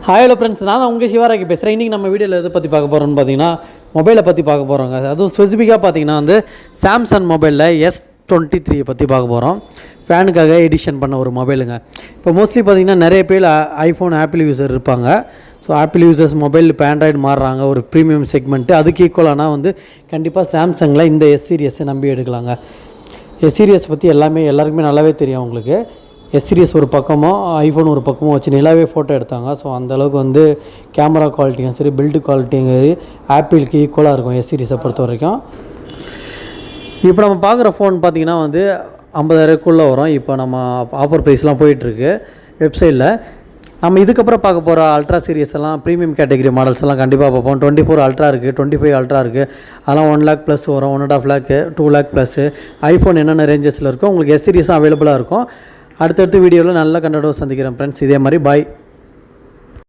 Hi hello friends, நான் உங்கள் சிவராக்கி பேசுகிறேன். இன்றைக்கி நம்ம வீடியோவில் எதை பற்றி பார்க்க போகிறோம்னு பார்த்தீங்கன்னா மொபைலை பற்றி பார்க்க போகிறோங்க. அதுவும் ஸ்பெசிஃபிக்காக பார்த்தீங்கன்னா சாம்சங் மொபைலில் S23 பற்றி பார்க்க போகிறோம். ஃபேனுக்காக எடிஷன் பண்ண ஒரு மொபைலுங்க. இப்போ மோஸ்ட்லி பார்த்திங்கன்னா நிறைய பேர் ஐஃபோன் ஆப்பிள் யூஸர் இருப்பாங்க. ஸோ ஆப்பிள் யூசர்ஸ் மொபைல் இப்போ ஆண்ட்ராய்டு மாறுறாங்க, ஒரு ப்ரீமியம் செக்மெண்ட்டு. அதுக்கு ஈக்குவலானால் கண்டிப்பாக சாம்சங்கில் இந்த S சீரியஸை நம்பி எடுக்கலாங்க. S சீரியஸ் பற்றி எல்லாருக்குமே நல்லாவே தெரியும். உங்களுக்கு S சீரியஸ் ஒரு பக்கமோ ஐஃபோன் ஒரு பக்கமோ வச்சு நல்லாவே ஃபோட்டோ எடுத்தாங்க. ஸோ அந்தளவுக்கு கேமரா குவாலிட்டியும் சரி, பில்டு குவாலிட்டியும் சரி ஆப்பிளுக்கு ஈக்குவலாக இருக்கும் S சீரியஸை பொறுத்த வரைக்கும். இப்போ நம்ம பார்க்குற ஃபோன் பார்த்திங்கன்னா 50,000க்குள்ளே வரும். இப்போ நம்ம ஆஃபர் ப்ரைஸ்லாம் போயிட்டுருக்கு வெப்சைட்டில். நம்ம இதுக்கப்புறம் பார்க்க போகிற அல்ட்ரா சீரியஸ் எல்லாம் ப்ரீமியம் கேட்டகரி மாடல்ஸ் எல்லாம் கண்டிப்பாக பார்ப்போம். 24 அல்ட்ரா இருக்குது, 25 அல்ட்ரா இருக்குது. அதெல்லாம் 1 lakh ப்ளஸ் வரும், 1.5 lakh, 2 lakh ப்ளஸ்ஸு. ஐஃபோன் என்னென்ன ரேஞ்சஸில் இருக்கும் உங்களுக்கு S சீரியஸும் அவைலபிளாக இருக்கும். அடுத்தடுத்த வீடியோவில் நல்ல கண்டென்ட்டோட சந்திக்கிறேன் ஃப்ரெண்ட்ஸ். இதே மாதிரி பாய்.